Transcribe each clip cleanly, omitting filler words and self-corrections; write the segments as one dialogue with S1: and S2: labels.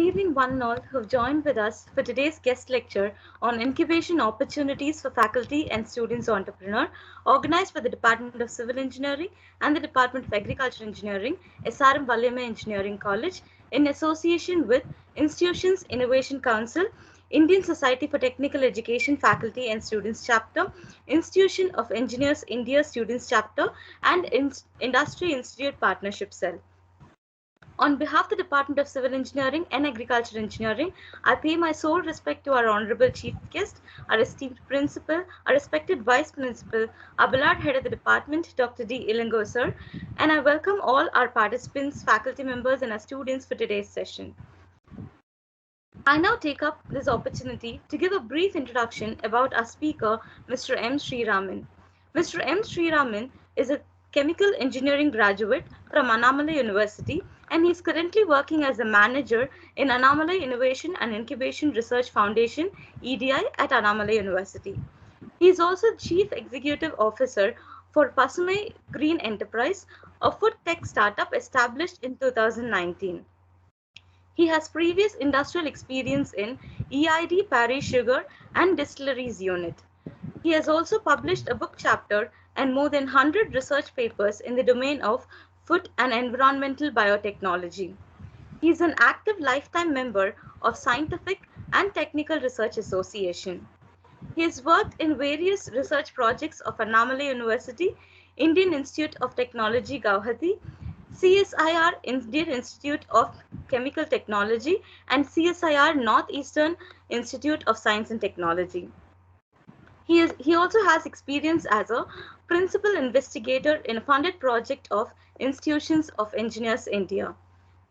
S1: evening, one and all who've joined with us for today's guest lecture on incubation opportunities for faculty and students entrepreneur, organized by the Department of Civil Engineering and the Department of Agriculture Engineering, SRM Valliyamma Engineering College, in association with Institutions Innovation Council, Indian Society for Technical Education Faculty and Students Chapter, Institution of Engineers India Students Chapter, and Industry Institute Partnership Cell. On behalf of the Department of Civil Engineering and Agricultural Engineering, I pay my sole respect to our Honorable Chief Guest, our esteemed Principal, our respected Vice Principal, our beloved Head of the Department, Dr. D. Ilango Sir, and I welcome all our participants, faculty members, and our students for today's session. I now take up this opportunity to give a brief introduction about our speaker, Mr. M. Sriraman. Mr. M. Sriraman is a chemical engineering graduate from Annamalai University, and he is currently working as a manager in Annamalai Innovation and Incubation Research Foundation (EDI) at Annamalai University. He is also Chief Executive Officer for Pasumai Green Enterprise, a food tech startup established in 2019. He has previous industrial experience in EID Paris Sugar and Distilleries Unit. He has also published a book chapter and more than 100 research papers in the domain of food and environmental biotechnology. He is an active lifetime member of Scientific and Technical Research Association. He has worked in various research projects of Annamalai University, Indian Institute of Technology Guwahati, CSIR Indian Institute of Chemical Technology, and CSIR Northeastern Institute of Science and Technology. He also has experience as a principal investigator in a funded project of Institutions of Engineers India.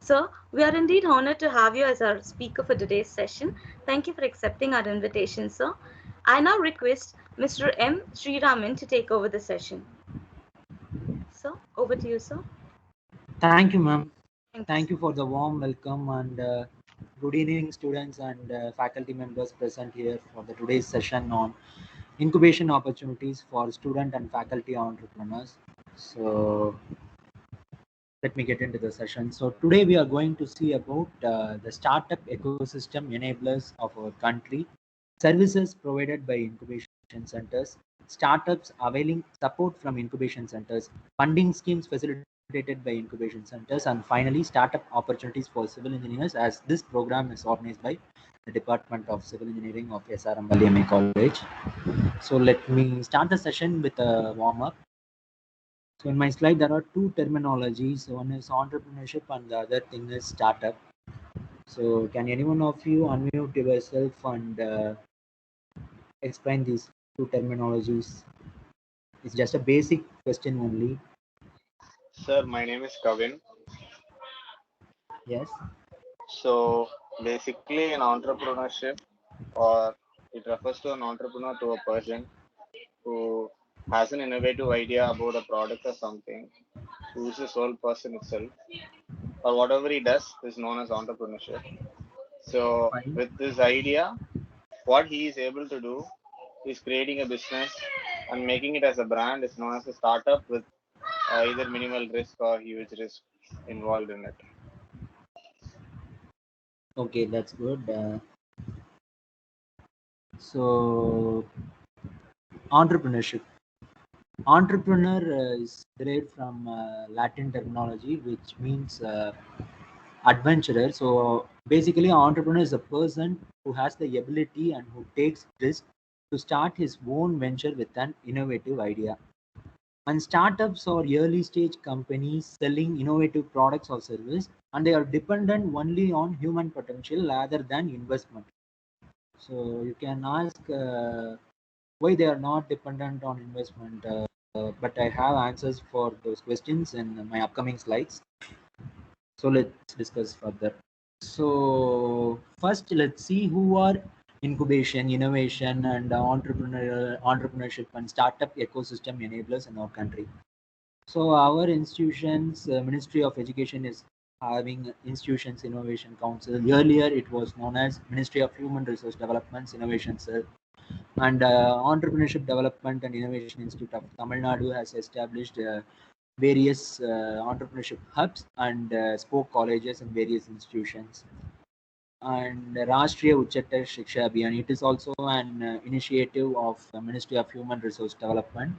S1: Sir, we are indeed honored to have you as our speaker for today's session. Thank you for accepting our invitation, sir. I now request Mr. M. Sriraman to take over the session. Sir, over to you, sir.
S2: Thank you, ma'am.
S1: Thank you,
S2: Thank
S1: sir.
S2: you for the warm welcome and good evening, students and faculty members present here for the today's session on incubation opportunities for student and faculty entrepreneurs. So let me get into the session. So today we are going to see about the startup ecosystem enablers of our country, services provided by incubation centers, startups availing support from incubation centers, funding schemes facilitated by incubation centers, and finally startup opportunities for civil engineers, as this program is organized by the Department of Civil Engineering of SRM Valliyamma College. So let me start the session with a warm up. So in my slide, there are two terminologies. One is entrepreneurship and the other thing is startup. So can any one of you unmute yourself and explain these two terminologies? It's just a basic question only.
S3: Sir, my name is Kavin.
S2: Yes.
S3: So basically, an entrepreneurship, or it refers to an entrepreneur to a person who has an innovative idea about a product or something, who is the sole person itself, or whatever he does is known as entrepreneurship. So
S2: Fine.
S3: with this idea, what he is able to do is creating a business and making it as a brand is known as a startup with either minimal risk or huge risk involved in it.
S2: Okay, that's good. So entrepreneurship. Entrepreneur is derived from Latin terminology, which means adventurer. So basically, an entrepreneur is a person who has the ability and who takes risk to start his own venture with an innovative idea. And startups are early stage companies selling innovative products or service, and they are dependent only on human potential rather than investment. So you can ask why they are not dependent on investment. But I have answers for those questions in my upcoming slides. So let's discuss further. So first, let's see who are incubation, innovation, and entrepreneurship and startup ecosystem enablers in our country. So our institutions, Ministry of Education is having Institutions Innovation Council. Earlier, it was known as Ministry of Human Resource Development's Innovation Cell. And Entrepreneurship Development and Innovation Institute of Tamil Nadu has established various entrepreneurship hubs and spoke colleges and various institutions. and Rashtriya Uchatar Shiksha Abhiyan. It is also an initiative of the Ministry of Human Resource Development,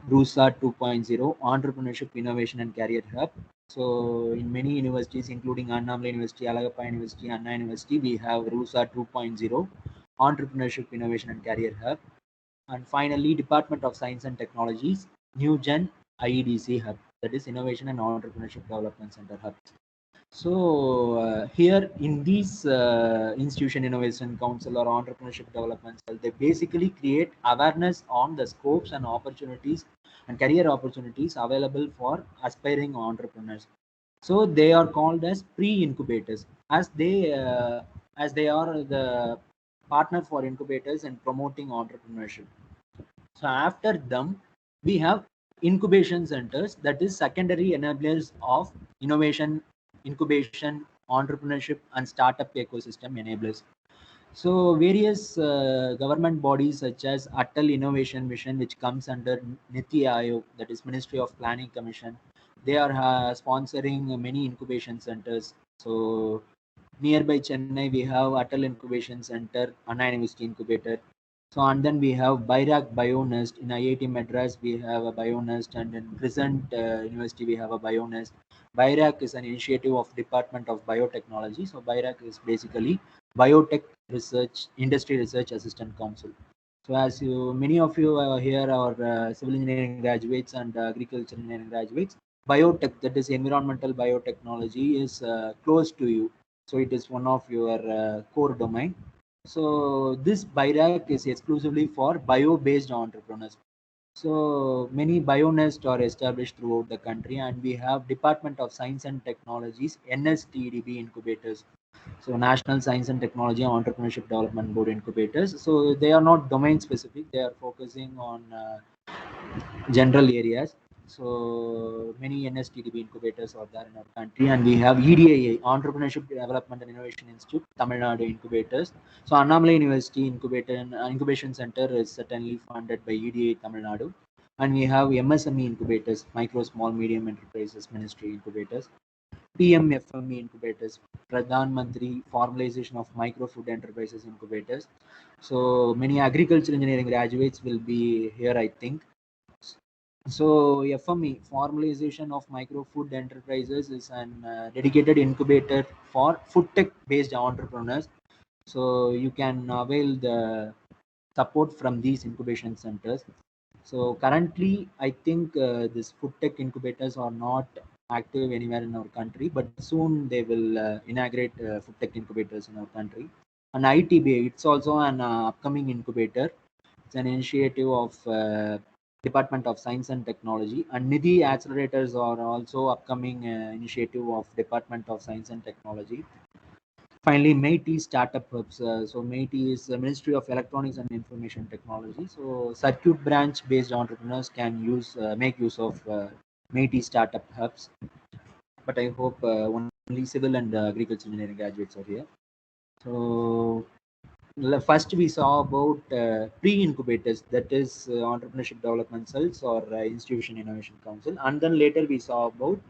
S2: RUSA 2.0, Entrepreneurship, Innovation and Career Hub. So in many universities, including Annamalai University, Alagappa University, Anna University, we have RUSA 2.0, Entrepreneurship, Innovation and Career Hub. And finally, Department of Science and Technologies, New Gen IEDC Hub, that is Innovation and Entrepreneurship Development Center Hub. So here in these institution innovation council or entrepreneurship development cell, they basically create awareness on the scopes and opportunities and career opportunities available for aspiring entrepreneurs. So they are called as pre-incubators, as they are the partner for incubators and promoting entrepreneurship. So after them, we have incubation centers, that is secondary enablers of innovation, incubation, entrepreneurship, and startup ecosystem enablers. So various government bodies such as Atal Innovation Mission, which comes under Niti Aayog, that is Ministry of Planning Commission, they are sponsoring many incubation centers. So nearby Chennai, we have Atal Incubation Center, Anna University Incubator. So and then we have Bairak BioNest in IIT Madras. We have a BioNest, and in Crescent University we have a BioNest. Bairak is an initiative of Department of Biotechnology. So Bairak is basically Biotech Research Industry Research Assistant Council. So as you, many of you here are civil engineering graduates and agriculture engineering graduates. Biotech, that is environmental biotechnology, is close to you. So it is one of your core domain. So this BIRAC is exclusively for bio-based entrepreneurs. So many bionests are established throughout the country, and we have Department of Science and Technologies NSTDB incubators. So National Science and Technology Entrepreneurship Development Board incubators. So they are not domain specific; they are focusing on general areas. So many NSTDB incubators are there in our country, and we have EDIA, Entrepreneurship Development and Innovation Institute, Tamil Nadu incubators. So Annamalai University Incubator and Incubation Center is certainly funded by EDA Tamil Nadu, and we have MSME incubators, Micro Small Medium Enterprises Ministry incubators, PMFME incubators, Pradhan Mantri Formalization of Micro Food Enterprises incubators. So many agriculture engineering graduates will be here, I think. So FME, Formalization of Micro Food Enterprises, is an dedicated incubator for food tech based entrepreneurs. So you can avail the support from these incubation centers. So currently, I think these food tech incubators are not active anywhere in our country, but soon they will inaugurate food tech incubators in our country. And ITBA, it's also an upcoming incubator. It's an initiative of Department of Science and Technology, and Nidhi accelerators are also upcoming initiative of Department of Science and Technology. Finally, MeitY startup hubs. So MeitY is the Ministry of Electronics and Information Technology. So circuit branch based entrepreneurs can use make use of MeitY startup hubs. But I hope only civil and agriculture engineering graduates are here. So first we saw about pre-incubators, that is entrepreneurship development cells or institution innovation council, and then later we saw about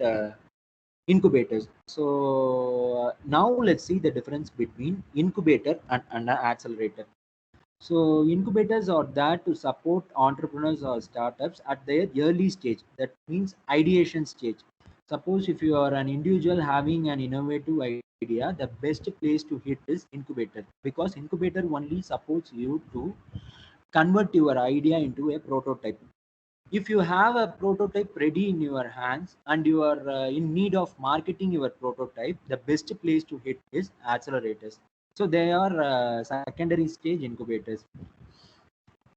S2: incubators. So now let's see the difference between incubator and an accelerator. So incubators are there to support entrepreneurs or startups at their early stage. That means ideation stage. Suppose if you are an individual having an innovative idea, the best place to hit is incubator, because incubator only supports you to convert your idea into a prototype. If you have a prototype ready in your hands and you are in need of marketing your prototype, the best place to hit is accelerators. So they are secondary stage incubators.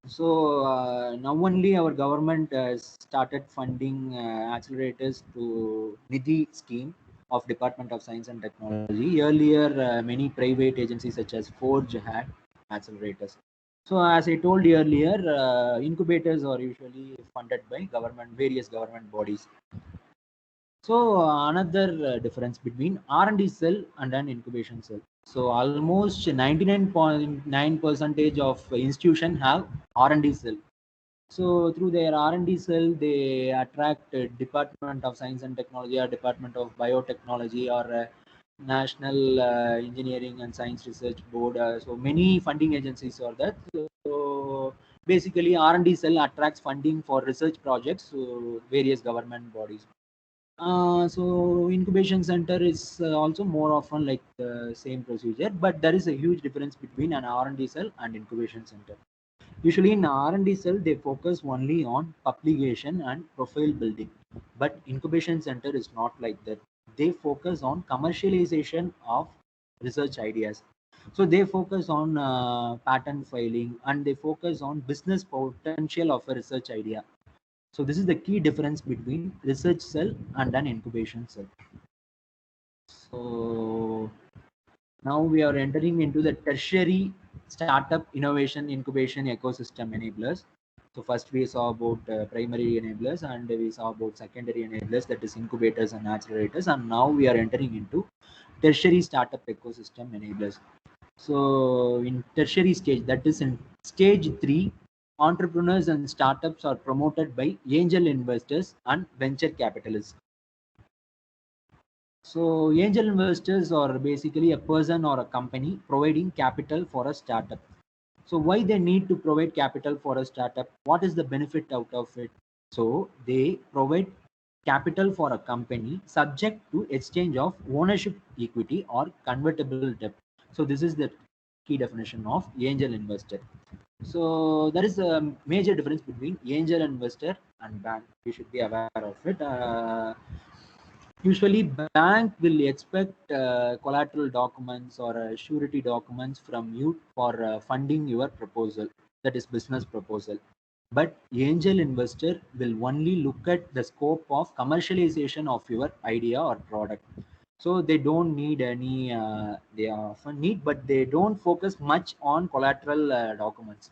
S2: So now only our government started funding accelerators to Nidhi scheme of Department of Science and Technology. Earlier, many private agencies such as Forge had accelerators. So as I told you earlier, incubators are usually funded by government, various government bodies. So another difference between R&D cell and an incubation cell. So almost 99.9 percentage of institution have R&D cell. So through their R&D cell, they attract Department of Science and Technology or Department of Biotechnology or National Engineering and Science Research Board. So many funding agencies are there. So basically, R&D cell attracts funding for research projects to various government bodies. So incubation center is also more often like the same procedure, but there is a huge difference between an R&D cell and incubation center. Usually in R&D cell, they focus only on publication and profile building, but incubation center is not like that. They focus on commercialization of research ideas. So they focus on patent filing and they focus on business potential of a research idea. So this is the key difference between research cell and an incubation cell. So now we are entering into the tertiary startup innovation incubation ecosystem enablers. So first we saw about primary enablers and we saw about secondary enablers, that is incubators and accelerators, and now we are entering into tertiary startup ecosystem enablers. So in tertiary stage, that is in stage 3, entrepreneurs and startups are promoted by angel investors and venture capitalists. So angel investors are basically a person or a company providing capital for a startup. So why they need to provide capital for a startup? What is the benefit out of it? So they provide capital for a company subject to exchange of ownership equity or convertible debt. So this is the key definition of angel investor. So there is a major difference between angel investor and bank. We should be aware of it. Usually, bank will expect collateral documents or surety documents from you for funding your proposal, that is business proposal. But angel investor will only look at the scope of commercialization of your idea or product. So they don't need any, they often need, but they don't focus much on collateral documents.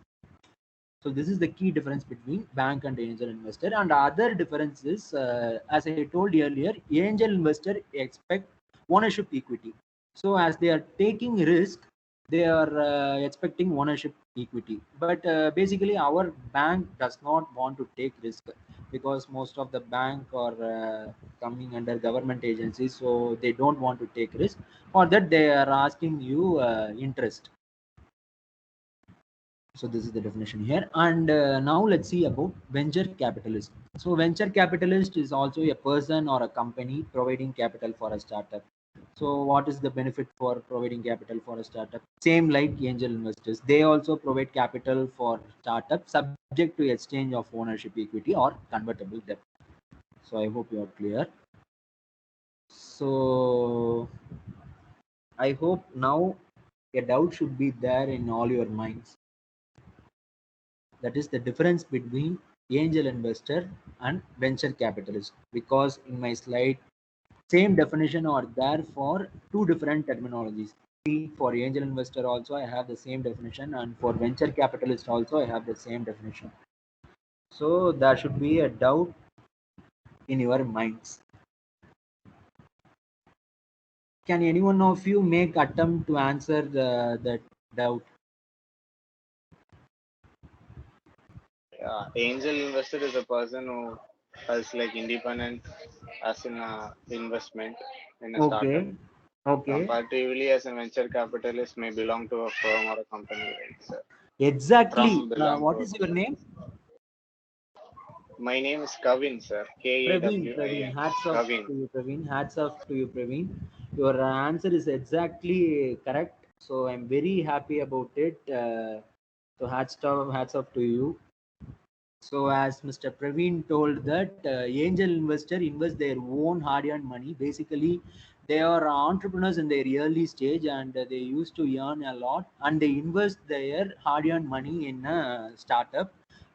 S2: So this is the key difference between bank and angel investor. And other difference is, as I told earlier, angel investor expect ownership equity. So as they are taking risk, they are expecting ownership equity. But basically, our bank does not want to take risk because most of the bank are coming under government agencies, so they don't want to take risk. For that, they are asking you interest. So this is the definition here. And now let's see about venture capitalist. So venture capitalist is also a person or a company providing capital for a startup. So what is the benefit for providing capital for a startup? Same like angel investors, they also provide capital for startup subject to exchange of ownership equity or convertible debt. So I hope you are clear. So I hope now a doubt should be there in all your minds. That is the difference between angel investor and venture capitalist, because in my slide same definition are there for two different terminologies. For angel investor also I have the same definition, and for venture capitalist also I have the same definition. So there should be a doubt in your minds. Can any one of you make attempt to answer that doubt?
S3: Angel investor is a person who has like independent as in investment in a startup.
S2: Okay. Okay.
S3: Comparatively, as a venture capitalist, may belong to a firm or a company. Right? So
S2: Exactly.
S3: from belong
S2: What
S3: to.
S2: is your name?
S3: My name is Kavin, sir.
S2: Praveen,
S3: Kawin.
S2: hats off
S3: Kavin.
S2: to you, Praveen. Hats off to you, Praveen. Your answer is exactly correct. So I'm very happy about it. So hats off to you. So as Mr. Praveen told that angel investor invest their own hard-earned money. Basically, they are entrepreneurs in their early stage and they used to earn a lot and they invest their hard-earned money in a startup.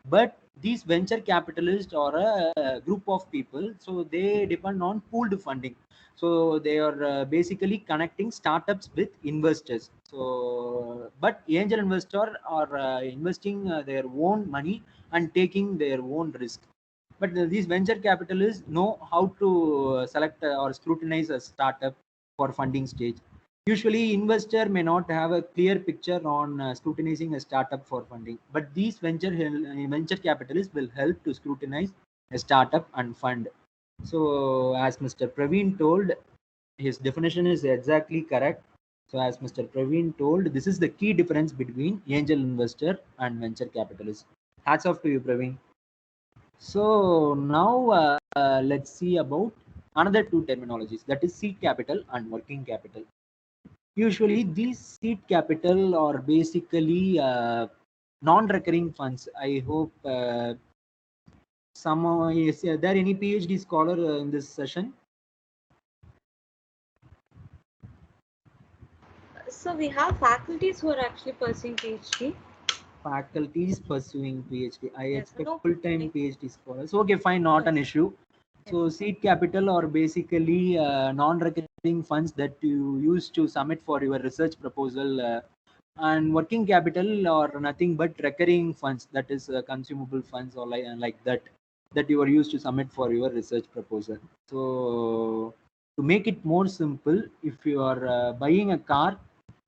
S2: But these venture capitalists are a group of people, so they depend on pooled funding. So they are basically connecting startups with investors. So, but angel investor are investing their own money and taking their own risk. But these venture capitalists know how to select or scrutinize a startup for funding stage. Usually, investor may not have a clear picture on scrutinizing a startup for funding, but these venture capitalists will help to scrutinize a startup and fund. So, as Mr. Praveen told, his definition is exactly correct. So as Mr. Praveen told, this is the key difference between angel investor and venture capitalist. Hats off to you, Praveen. So now let's see about another two terminologies, that is seed capital and working capital. Usually these seed capital are basically non-recurring funds. I hope is there any PhD scholar in this session?
S1: So we have faculties who are actually pursuing PhD.
S2: Faculties pursuing PhD. I
S1: Yes,
S2: expect
S1: no.
S2: full-time PhD scholars. Okay, fine, not an issue. So
S1: Yes.
S2: seed capital are basically non-recurring funds that you use to submit for your research proposal, and working capital or nothing but recurring funds, that is consumable funds or like that you are used to submit for your research proposal. So to make it more simple, if you are buying a car,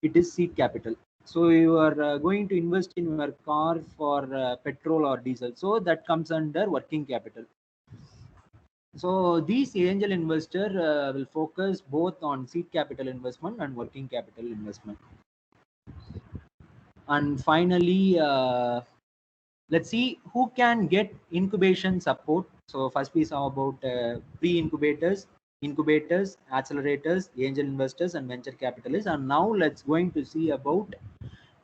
S2: it is seed capital. So you are going to invest in your car for petrol or diesel, so that comes under working capital. So these angel investor will focus both on seed capital investment and working capital investment. And finally, let's see who can get incubation support. So first we saw about pre-incubators, incubators, accelerators, angel investors, and venture capitalists. And now let's going to see about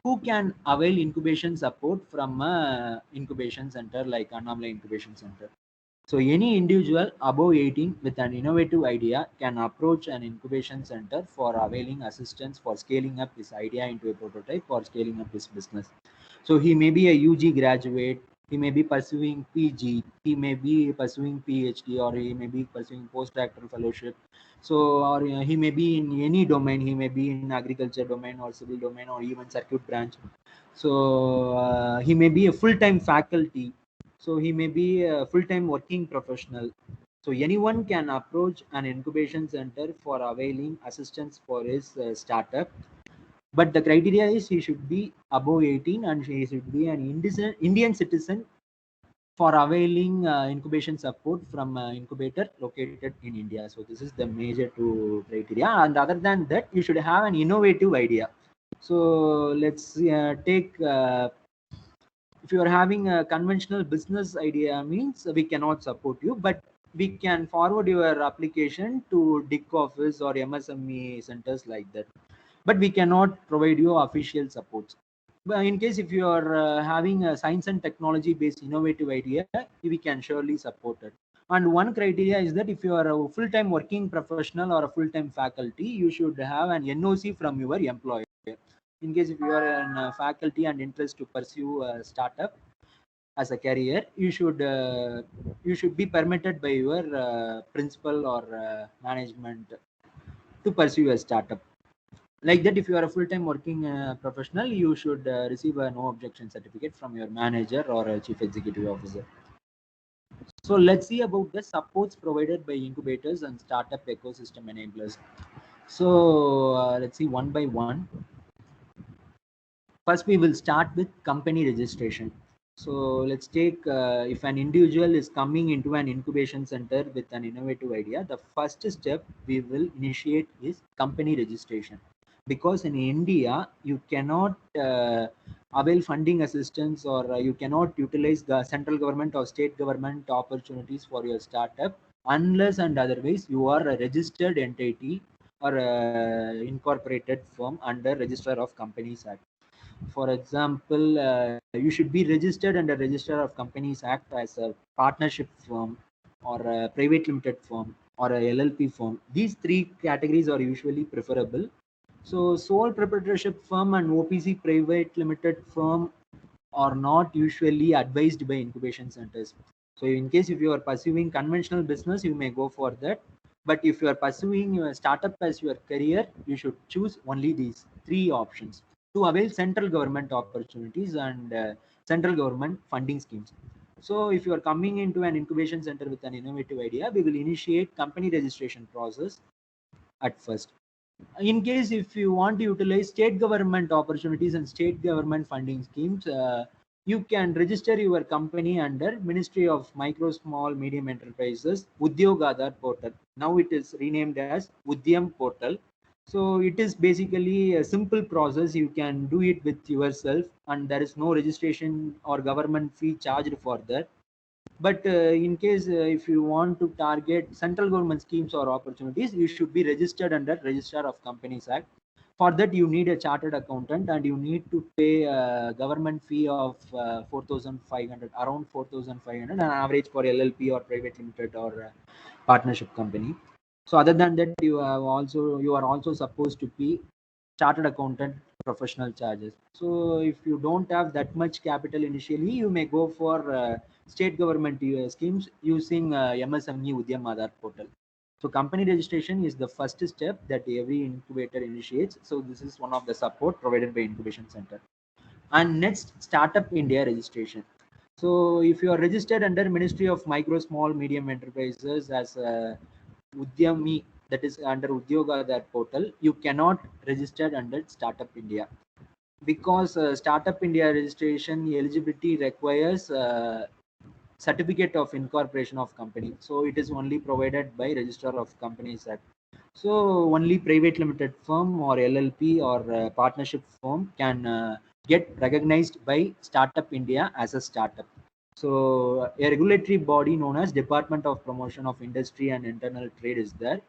S2: who can avail incubation support from a incubation center like Annamala Incubation Center. So any individual above 18 with an innovative idea can approach an incubation center for availing assistance for scaling up his idea into a prototype or scaling up his business. So he may be a UG graduate, he may be pursuing PG, he may be pursuing PhD, or he may be pursuing postdoctoral fellowship. So, or he may be in any domain, he may be in agriculture domain or civil domain or even circuit branch. So he may be a full-time faculty. So he may be a full-time working professional. So anyone can approach an incubation center for availing assistance for his startup, but the criteria is he should be above 18 and he should be an Indian citizen for availing incubation support from incubator located in India. So this is the major two criteria. And other than that, you should have an innovative idea. So let's take if you are having a conventional business idea, means we cannot support you, but we can forward your application to DIC office or MSME centers like that, but we cannot provide you official supports. But in case if you are having a science and technology based innovative idea, we can surely support it. And one criteria is that if you are a full-time working professional or a full-time faculty, you should have an NOC from your employer. In case if you are in faculty and interest to pursue a startup as a career, you should be permitted by your principal or management to pursue a startup. Like that, if you are a full-time working professional, you should receive a no objection certificate from your manager or a chief executive officer. So let's see about the supports provided by incubators and startup ecosystem enablers. So let's see one by one. First, we will start with company registration. So let's take if an individual is coming into an incubation center with an innovative idea, the first step we will initiate is company registration. Because in India, you cannot avail funding assistance, or you cannot utilize the central government or state government opportunities for your startup unless and otherwise you are a registered entity or a incorporated firm under Register of Companies Act. For example, you should be registered under Register of Companies Act as a partnership firm or a private limited firm or a LLP firm. These three categories are usually preferable. So sole proprietorship firm and OPC private limited firm are not usually advised by incubation centers. So in case if you are pursuing conventional business, you may go for that. But if you are pursuing your startup as your career, you should choose only these three options to avail central government opportunities and central government funding schemes. So if you are coming into an incubation center with an innovative idea, we will initiate company registration process at first. In case if you want to utilize state government opportunities and state government funding schemes, you can register your company under Ministry of Micro, Small, Medium Enterprises Udyog Aadhar portal. Now it is renamed as Udyam portal. So it is basically a simple process. You can do it with yourself, and there is no registration or government fee charged for that. But in case if you want to target central government schemes or opportunities, you should be registered under Registrar of Companies Act. For that, you need a chartered accountant, and you need to pay a government fee of 4,500, around 4,500, an average for LLP or private limited or partnership company. So other than that, you are also supposed to pay chartered accountant professional charges. So if you don't have that much capital initially, you may go for state government schemes using MSME Udyam Aadhar portal. So company registration is the first step that every incubator initiates. So this is one of the support provided by Incubation Center. And next, Startup India registration. So if you are registered under Ministry of Micro, Small, Medium Enterprises as a Udyami, that is under Udyoga Aadhar portal, you cannot register under Startup India, because Startup India registration eligibility requires certificate of incorporation of company. So it is only provided by Registrar of Companies Act. So only private limited firm or LLP or partnership firm can get recognized by Startup India as a startup. So a regulatory body known as Department of Promotion of Industry and Internal Trade is there.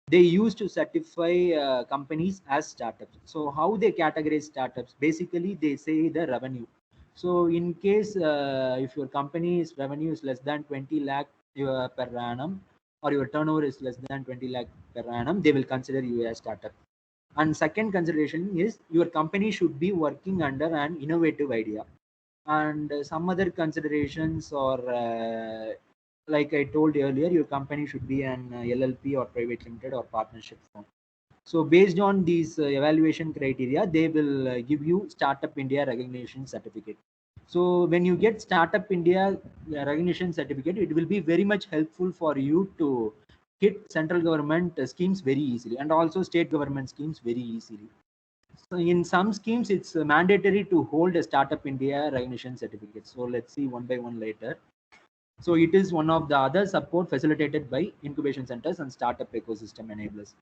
S2: They used to certify companies as startups. So how they categorize startups? Basically, they say the revenue. So in case if your company's revenue is less than 20 lakh per annum, or your turnover is less than 20 lakh per annum, they will consider you a startup. And second consideration is your company should be working under an innovative idea. And some other considerations, or like I told earlier, your company should be an LLP or private limited or partnership firm. So based on these evaluation criteria, they will give you Startup India recognition certificate. So when you get Startup India recognition certificate, it will be very much helpful for you to hit central government schemes very easily, and also state government schemes very easily. So in some schemes, it's mandatory to hold a Startup India recognition certificate. So let's see one by one later. So it is one of the other support facilitated by incubation centers and startup ecosystem enablers.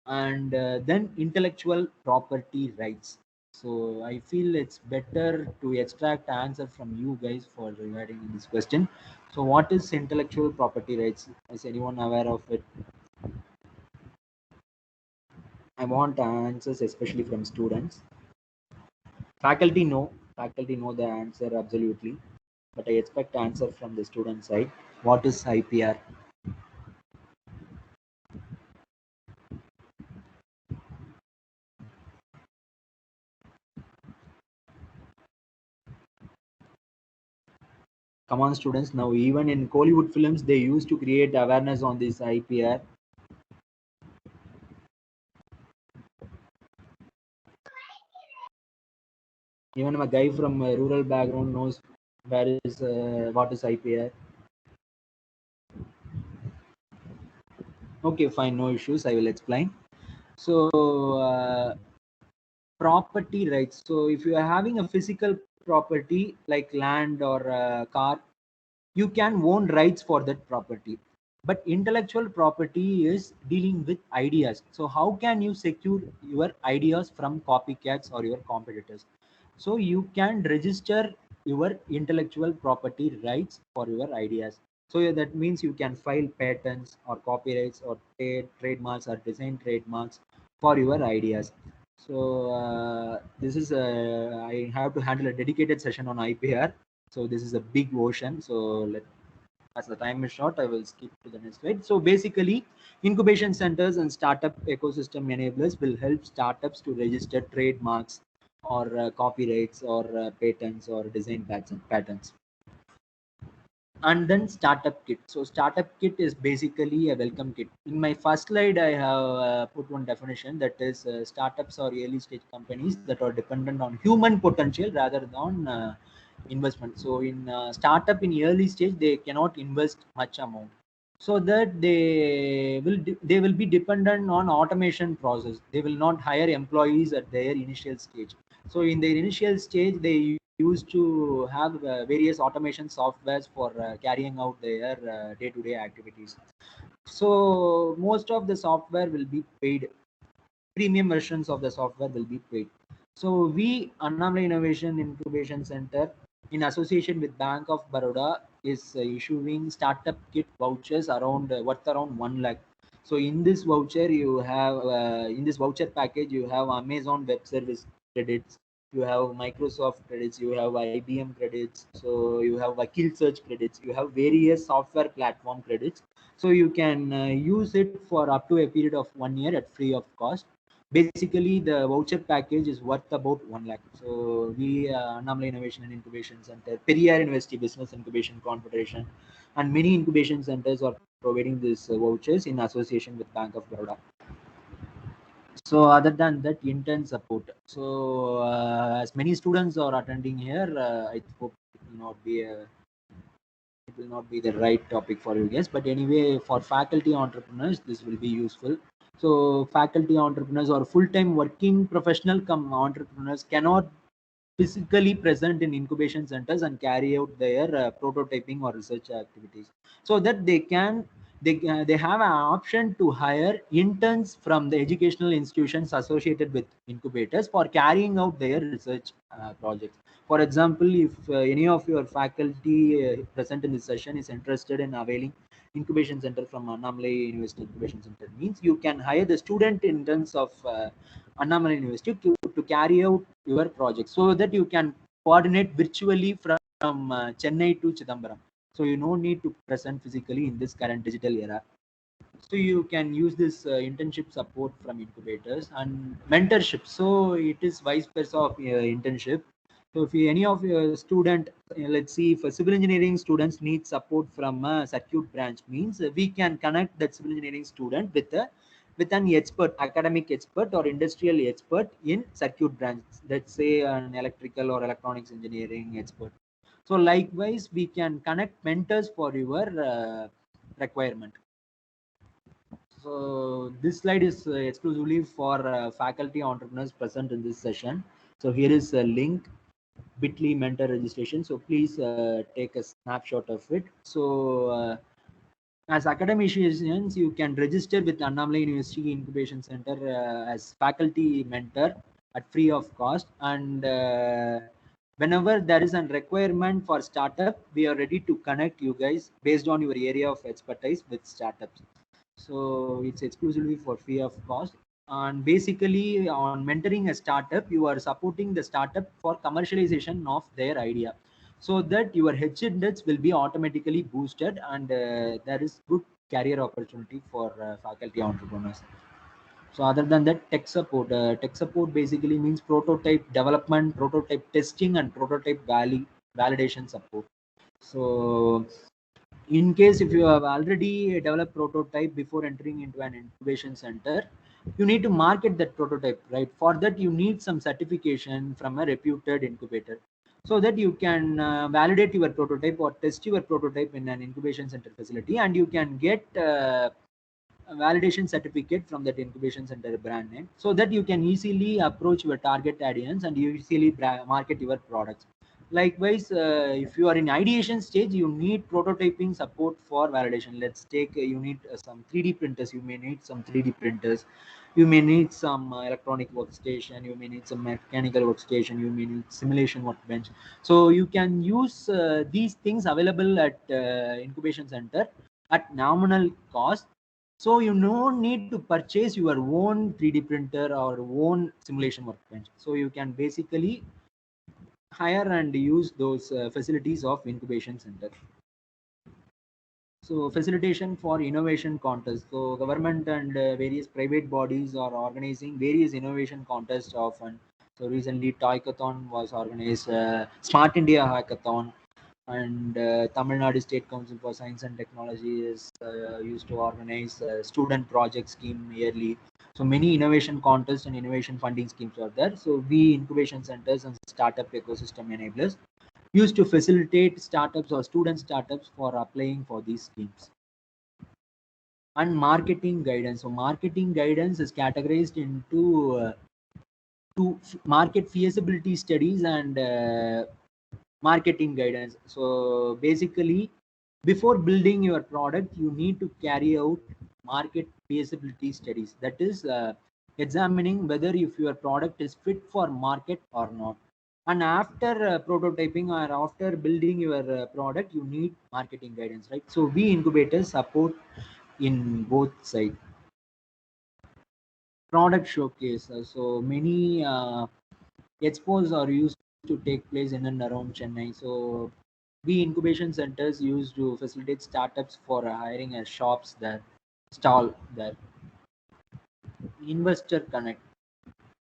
S2: And then intellectual property rights. So I feel it's better to extract answer from you guys for regarding this question. So what is intellectual property rights? Is anyone aware of it? I want answers, especially from students. Faculty know the answer absolutely, but I expect answer from the student side. What is IPR? Come on, students. Now, even in Hollywood films, they used to create awareness on this IPR. Even a guy from a rural background knows where is what is IPR. Okay, fine, no issues. I will explain. So, property rights. So, if you are having a physical property like land or a car, you can own rights for that property. But intellectual property is dealing with ideas. So, how can you secure your ideas from copycats or your competitors? So, you can register your intellectual property rights for your ideas. So yeah, that means you can file patents or copyrights or trademarks or design trademarks for your ideas. So this is I have to handle a dedicated session on IPR. So this is a big ocean. So as the time is short, I will skip to the next slide. So basically, incubation centers and startup ecosystem enablers will help startups to register trademarks or copyrights or patents or design patents. And then startup kit. So startup kit is basically a welcome kit. In my first slide, I have put one definition, that is startups or early stage companies that are dependent on human potential rather than investment. So in startup in early stage, they cannot invest much amount, so that they will be dependent on automation process. They will not hire employees at their initial stage. So in their initial stage, they used to have various automation softwares for carrying out their day-to-day activities. So most of the software will be paid. Premium versions of the software will be paid. So we, Annamala Innovation Incubation Center, in association with Bank of Baroda, is issuing startup kit vouchers around worth around 1 lakh. So in this voucher, you have in this voucher package, you have Amazon Web Service credits, you have Microsoft credits, you have IBM credits, so you have Vakil Search credits, you have various software platform credits. So you can use it for up to a period of 1 year at free of cost. Basically, the voucher package is worth about 1 lakh. So we, Annamala Innovation and Incubation Center, Periyar University Business Incubation Confederation, and many incubation centers are providing these vouchers in association with Bank of Baroda. So other than that, intern support. So as many students are attending here, I hope it will not be the right topic for you guys. But anyway, for faculty entrepreneurs, this will be useful. So faculty entrepreneurs or full-time working professional come entrepreneurs cannot physically present in incubation centers and carry out their prototyping or research activities, so that they have an option to hire interns from the educational institutions associated with incubators for carrying out their research projects. For example, if any of your faculty present in this session is interested in availing incubation center from Annamala University Incubation Center, means you can hire the student interns of Annamala University to carry out your project, so that you can coordinate virtually from Chennai to Chidambaram. So you no need to present physically in this current digital era. So you can use this internship support from incubators and mentorship. So it is vice versa of internship. So if any of your student, let's see, if a civil engineering students need support from a circuit branch, means we can connect that civil engineering student with an expert, academic expert or industrial expert in circuit branch. Let's say an electrical or electronics engineering expert. So likewise, we can connect mentors for your requirement. So this slide is exclusively for faculty entrepreneurs present in this session. So here is a link, bit.ly mentor registration. So please take a snapshot of it. So as academicians, you can register with Annamala University Incubation Center as faculty mentor at free of cost. And whenever there is a requirement for startup, we are ready to connect you guys based on your area of expertise with startups. So it's exclusively for free of cost. And basically, on mentoring a startup, you are supporting the startup for commercialization of their idea, so that your hedge index will be automatically boosted, and there is good career opportunity for faculty entrepreneurs. So other than that, tech support basically means prototype development, prototype testing, and prototype validation support. So in case if you have already developed prototype before entering into an incubation center, you need to market that prototype, right? For that, you need some certification from a reputed incubator, so that you can validate your prototype or test your prototype in an incubation center facility, and you can get a validation certificate from that incubation center brand name, so that you can easily approach your target audience and you easily market your products. Likewise, if you are in ideation stage, you need prototyping support for validation. Let's take you need some 3D printers. You may need some 3D printers. You may need some electronic workstation. You may need some mechanical workstation. You may need simulation workbench. So you can use these things available at incubation center at nominal cost. So you no need to purchase your own 3D printer or own simulation workbench. So you can basically hire and use those facilities of incubation center. So facilitation for innovation contests. So government and various private bodies are organizing various innovation contests often. So recently Toycathon was organized, Smart India Hackathon, and Tamil Nadu State Council for Science and Technology is used to organize student project scheme yearly. So many innovation contests and innovation funding schemes are there. So we incubation centers and startup ecosystem enablers used to facilitate startups or student startups for applying for these schemes. And marketing guidance. So marketing guidance is categorized into market feasibility studies and marketing guidance. So basically, before building your product, you need to carry out market feasibility studies. That is examining whether if your product is fit for market or not. And after prototyping or after building your product, you need marketing guidance, right? So we incubators support in both sides. Product showcase. So many expos are used to take place in and around Chennai. So we incubation centers used to facilitate startups for hiring as shops there, stall there. Investor connect.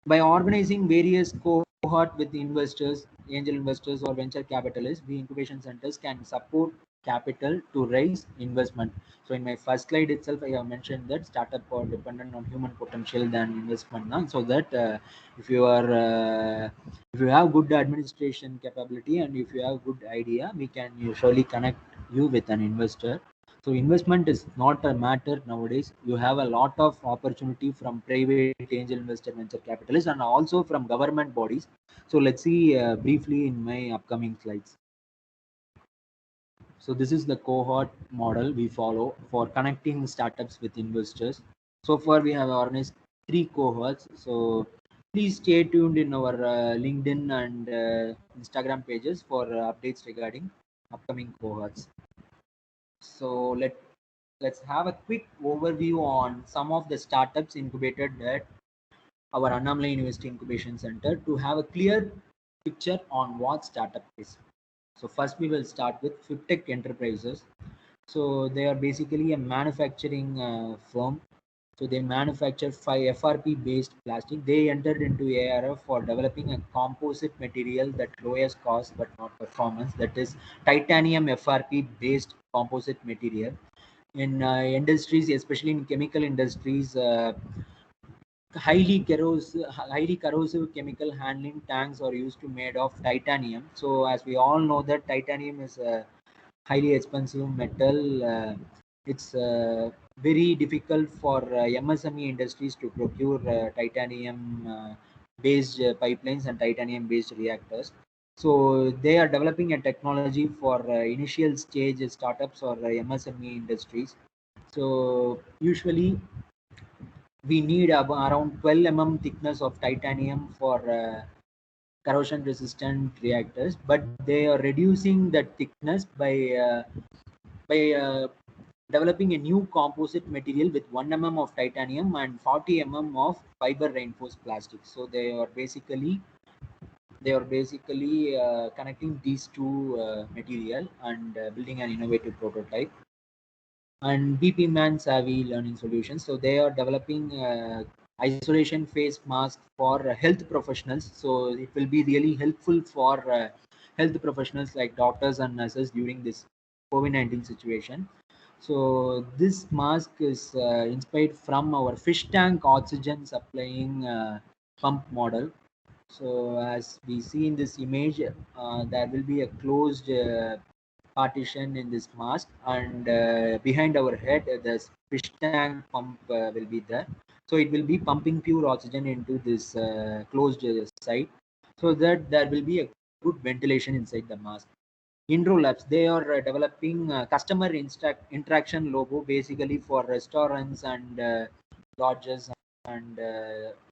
S2: By organizing various cohort with investors, angel investors or venture capitalists, we incubation centers can support capital to raise investment. So in my first slide itself, I have mentioned that startup are dependent on human potential than investment. So that if you are if you have good administration capability and if you have good idea, we can usually connect you with an investor. So investment is not a matter nowadays. You have a lot of opportunity from private angel investor, venture capitalists, and also from government bodies. So let's see briefly in my upcoming slides. So this is the cohort model we follow for connecting startups with investors. So far we have organized 3 cohorts. So please stay tuned in our LinkedIn and Instagram pages for updates regarding upcoming cohorts. So let's have a quick overview on some of the startups incubated at our Annamalai University Incubation Center to have a clear picture on what startup is. So first we will start with Fiptech Enterprises. So they are basically a manufacturing firm. So they manufacture 5 FRP based plastic. They entered into ARF for developing a composite material that lowers cost but not performance. That is titanium FRP based composite material. In industries, especially in chemical industries, highly corrosive chemical handling tanks are used to made of titanium. So as we all know that titanium is a highly expensive metal. It's very difficult for MSME industries to procure titanium based pipelines and titanium based reactors. So they are developing a technology for initial stage startups or MSME industries. So usually we need around 12 thickness of titanium for corrosion resistant reactors, but they are reducing that thickness by developing a new composite material with 1 of titanium and 40 of fiber reinforced plastic. So they are basically connecting these two material and building an innovative prototype. And BP Man Savvy Learning Solutions. So they are developing isolation face mask for health professionals. So it will be really helpful for health professionals like doctors and nurses during this COVID-19 situation. So this mask is inspired from our fish tank oxygen supplying pump model. So as we see in this image, there will be a closed partition in this mask, and behind our head the fish tank pump will be there. So it will be pumping pure oxygen into this closed site, so that there will be a good ventilation inside the mask. Indro Labs, they are developing customer interaction logo basically for restaurants and lodges and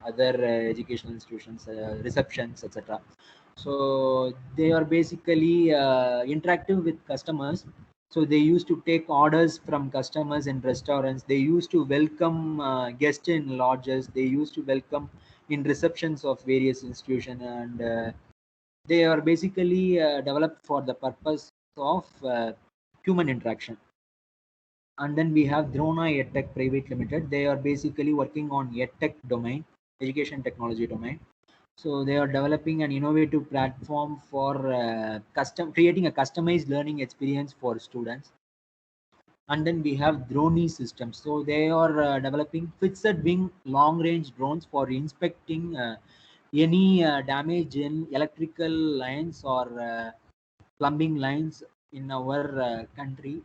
S2: other educational institutions, receptions, etc. So they are basically interactive with customers. So they used to take orders from customers in restaurants. They used to welcome guests in lodges. They used to welcome in receptions of various institutions, and they are basically developed for the purpose of human interaction. And then we have Drona EdTech Private Limited. They are basically working on EdTech domain, education technology domain. So they are developing an innovative platform for creating a customized learning experience for students. And then we have Drone systems. So they are developing fixed wing long range drones for inspecting any damage in electrical lines or plumbing lines in our country.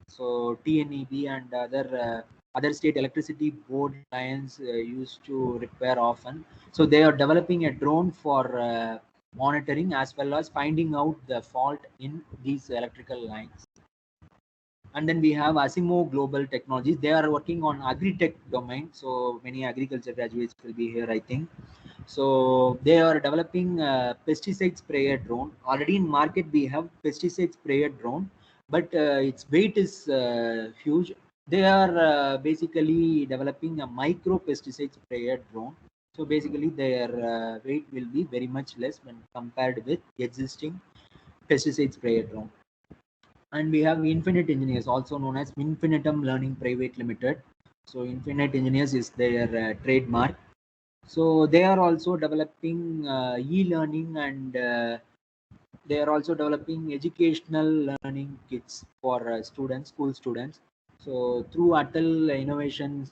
S2: So TNEB and other state electricity board lines used to repair often. So they are developing a drone for monitoring as well as finding out the fault in these electrical lines. And then we have Asimo Global Technologies. They are working on agri-tech domain. So many agriculture graduates will be here, I think. So they are developing pesticide sprayer drone. Already in market we have pesticide sprayer drone, but its weight is huge. They are basically developing a micro pesticide sprayer drone. So basically their weight will be very much less when compared with existing pesticide sprayer drone. And we have Infinite Engineers, also known as Infinitum Learning Private Limited. So Infinite Engineers is their trademark. So they are also developing e-learning, and they are also developing educational learning kits for students, school students. So through Atal Innovation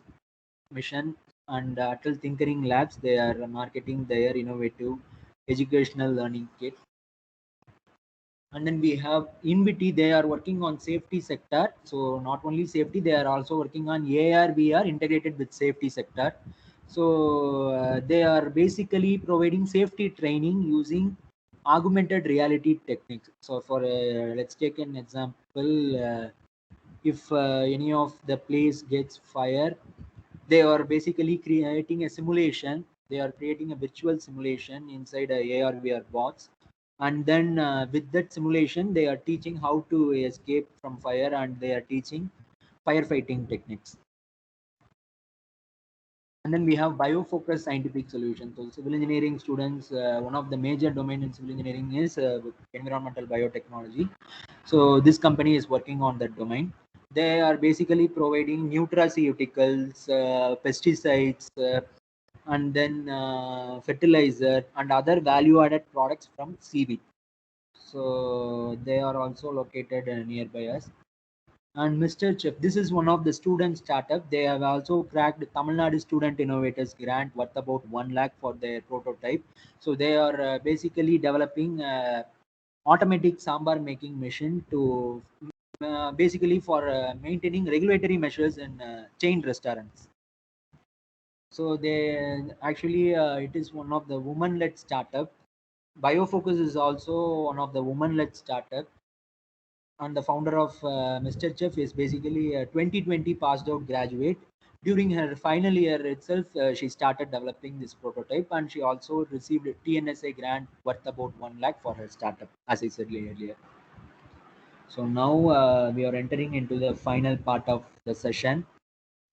S2: Mission and Atal Tinkering Labs, they are marketing their innovative educational learning kit. And then we have Inviti. They are working on safety sector. So not only safety, they are also working on AR VR integrated with safety sector. So they are basically providing safety training using augmented reality techniques. So for let's take an example. If any of the place gets fire, they are basically creating a simulation. They are creating a virtual simulation inside a AR VR box, and then with that simulation they are teaching how to escape from fire, and they are teaching firefighting techniques. And then we have biofocused scientific solutions. So civil engineering students, one of the major domain in civil engineering is environmental biotechnology. So this company is working on that domain. They are basically providing nutraceuticals, pesticides, and then fertilizer and other value-added products from seaweed. So they are also located nearby us. And Mr. Chef, this is one of the student startup. They have also cracked Tamil Nadu Student Innovators Grant worth about 1 lakh for their prototype. So they are basically developing automatic sambar making machine to basically for maintaining regulatory measures in chain restaurants. So they actually it is one of the woman-led startup. Biofocus is also one of the woman-led startup, and the founder of Mr. Chef is basically a 2020 passed out graduate. During her final year itself, she started developing this prototype, and she also received a TNSA grant worth about 1 lakh for her startup, as I said earlier. So now we are entering into the final part of the session.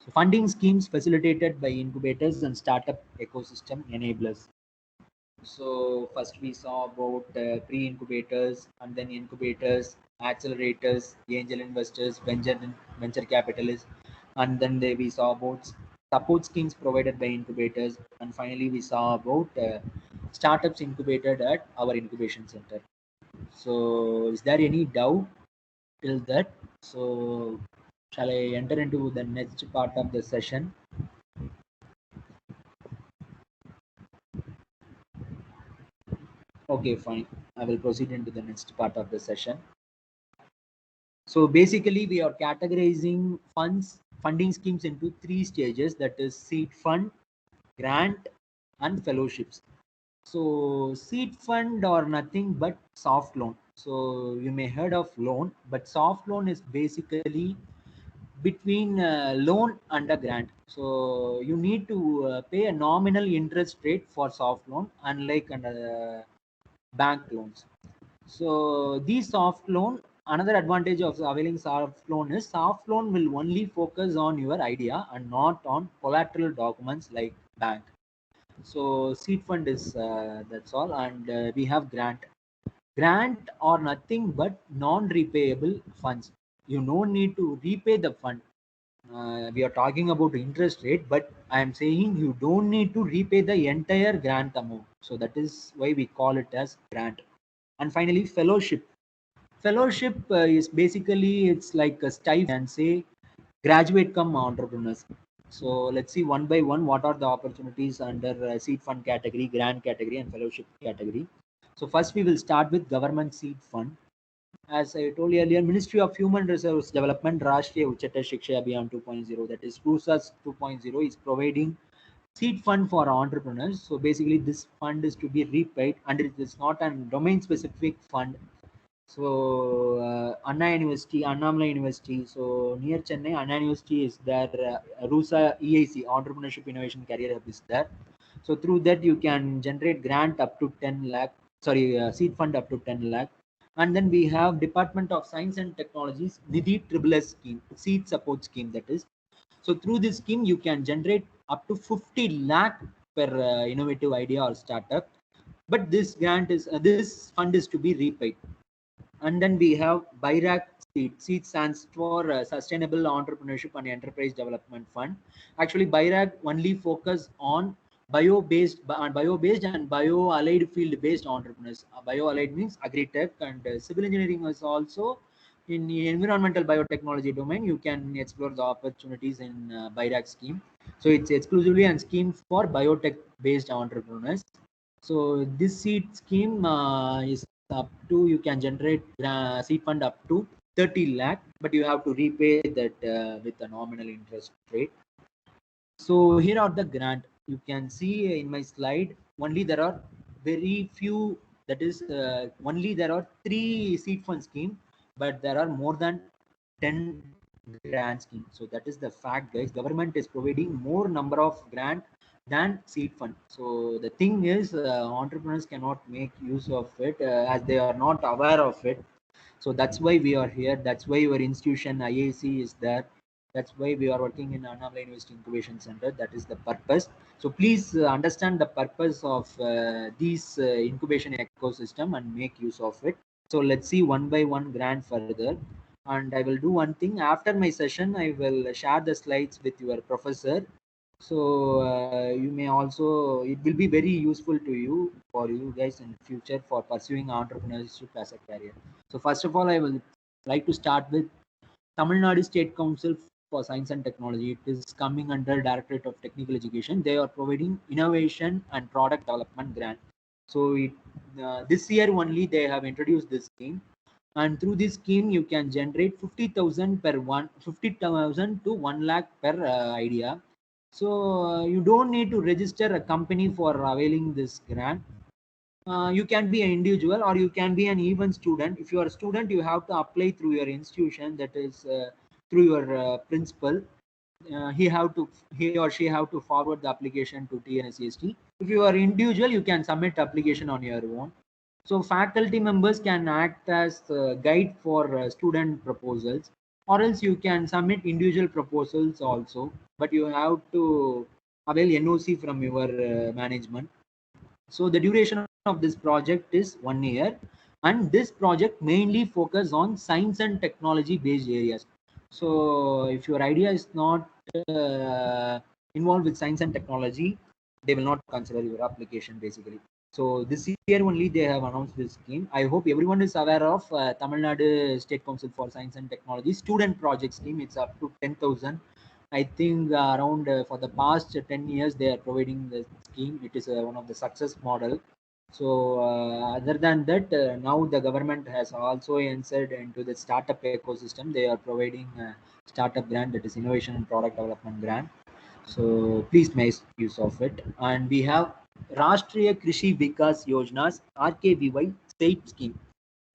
S2: So funding schemes facilitated by incubators and startup ecosystem enablers. So first we saw about pre-incubators, and then incubators, accelerators, angel investors, venture capitalists, and then we saw about support schemes provided by incubators, and finally we saw about startups incubated at our incubation center. So is there any doubt till that? So shall I enter into the next part of the session? Okay, fine. I will proceed into the next part of the session. So basically, we are categorizing funding schemes into 3 stages, that is seed fund, grant, and fellowships. So seed fund are nothing but soft loan. So you may heard of loan, but soft loan is basically between loan and a grant. So you need to pay a nominal interest rate for soft loan, unlike under bank loans. So these soft loan, another advantage of availing soft loan is soft loan will only focus on your idea and not on collateral documents like bank. So seed fund is that's all, and we have grant. Grant are nothing but non-repayable funds. You don't need to repay the fund. We are talking about interest rate, but I am saying you don't need to repay the entire grant amount. So that is why we call it as grant. And finally, fellowship. Fellowship is basically it's like a stipend and say graduate come entrepreneurs. So let's see one by one what are the opportunities under seed fund category, grant category, and fellowship category. So first we will start with government seed fund. As I told you earlier, Ministry of Human Resource Development, Rashtriya Uchata Shiksha Abhiyan 2.0, that is RUSAS 2.0, is providing seed fund for entrepreneurs. So basically, this fund is to be repaid, and it is not a domain-specific fund. So Anna University, Annamalai University. So near Chennai, Anna University is there. RUSA EIC, Entrepreneurship Innovation Career Hub is there. So through that, you can generate grant up to 10 lakh. Sorry, seed fund up to 10 lakh. And then we have Department of Science and Technologies Nidhi Triple S scheme, seed support scheme, that is. So through this scheme, you can generate up to 50 lakh per innovative idea or startup. But this grant is this fund is to be repaid. And then we have BIRAC seed. Seed stands for Sustainable Entrepreneurship and Enterprise Development Fund. Actually, BIRAC only focus on bio-based and bio-allied field-based entrepreneurs. Bio-allied means agri-tech, and civil engineering is also in the environmental biotechnology domain. You can explore the opportunities in BIRAC scheme. So it's exclusively a scheme for biotech-based entrepreneurs. So this seed scheme is up to, you can generate seed fund up to 30 lakh, but you have to repay that with a nominal interest rate. So here are the grant. You can see in my slide, only there are very few, that is only there are 3 seed fund scheme, but there are more than 10 grant scheme. So that is the fact, guys. Government is providing more number of grant than seed fund. So the thing is, entrepreneurs cannot make use of it as they are not aware of it. So that's why we are here. That's why your institution IAC is there. That's why we are working in Annamalai University Incubation Center. That is the purpose. So please understand the purpose of these incubation ecosystem and make use of it. So let's see one by one grant further. And I will do one thing. After my session, I will share the slides with your professor. So you may also, it will be very useful to you, for you guys in future, for pursuing entrepreneurship as a career. So first of all, I will like to start with Tamil Nadu State Council for Science and Technology. It is coming under Directorate of Technical Education. They are providing innovation and product development grant. So this year only they have introduced this scheme, and through this scheme you can generate 50,000 per 50,000 to 1 lakh per idea. So you don't need to register a company for availing this grant. You can be an individual or you can be an even student. If you are a student, you have to apply through your institution, that is through your principal. He or she have to forward the application to TNSEST. If you are individual, you can submit application on your own. So faculty members can act as guide for student proposals, or else you can submit individual proposals also, but you have to avail NOC from your management. So the duration of this project is 1 year, and this project mainly focus on science and technology based areas. So if your idea is not involved with science and technology, they will not consider your application basically. So this year only they have announced this scheme. I hope everyone is aware of Tamil Nadu State Council for Science and Technology student project scheme. It's up to 10,000. I think around for the past 10 years they are providing the scheme. It is one of the success model. So other than that, now the government has also entered into the startup ecosystem. They are providing startup grant, that is innovation and product development grant. So please make use of it. And we have Rashtriya Krishi Vikas Yojana's RKVY state scheme.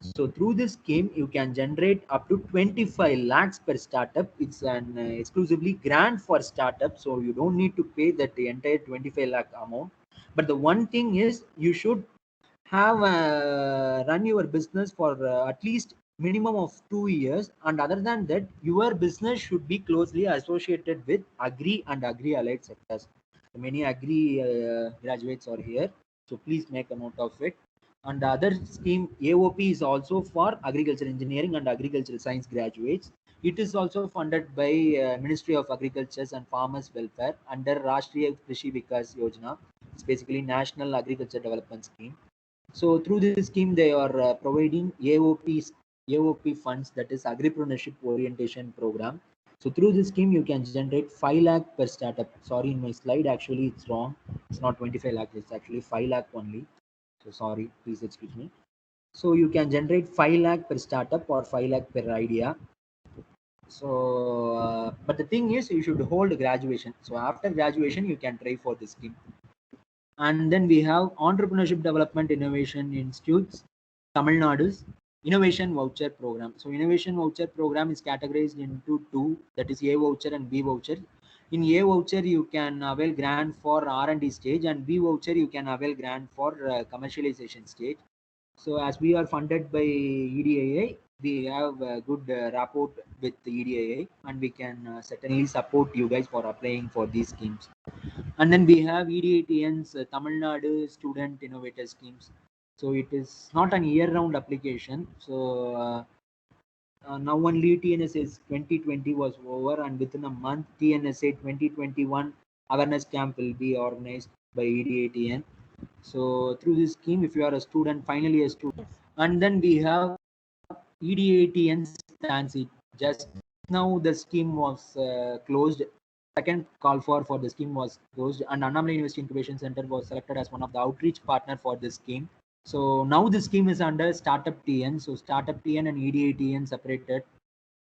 S2: So through this scheme, you can generate up to 25 lakhs per startup. It's an exclusively grant for startup, so you don't need to pay that the entire 25 lakh amount. But the one thing is, you should have run your business for at least minimum of 2 years, and other than that, your business should be closely associated with agri and agri allied sectors. Many agri graduates are here, so please make a note of it. And the other scheme, AOP, is also for agriculture engineering and agricultural science graduates. It is also funded by Ministry of Agriculture and Farmers Welfare under Rashtriya Krishi Vikas Yojana. It's basically National Agriculture Development Scheme. So through this scheme, they are providing AOP funds, that is Agripreneurship Orientation Program. So through this scheme, you can generate 5 lakh per startup. Sorry, in my slide, actually it's wrong. It's not 25 lakh, it's actually 5 lakh only. So sorry, please excuse me. So you can generate 5 lakh per startup or 5 lakh per idea. So, but the thing is, you should hold graduation. So after graduation, you can try for this scheme. And then we have Entrepreneurship Development Innovation Institutes, Tamil Nadu's Innovation Voucher Program. So Innovation Voucher Program is categorized into two, that is A voucher and B voucher. In A voucher, you can avail grant for R&D stage, and B voucher, you can avail grant for commercialization stage. So as we are funded by EDIA, we have a good rapport with the EDIA, and we can certainly support you guys for applying for these schemes. And then we have EDITN's Tamil Nadu Student Innovator Schemes. So it is not an year-round application. So now only TNSA 2020 was over, and within a month, TNSA 2021 awareness camp will be organized by EDITN. So through this scheme, if you are a student, finally a student, and then we have EDITN stands it. Just now the scheme was closed. Second call for the scheme was closed, and Annamalai University Incubation Center was selected as one of the outreach partner for this scheme. So now the scheme is under Startup TN. So Startup TN and EDITN separated.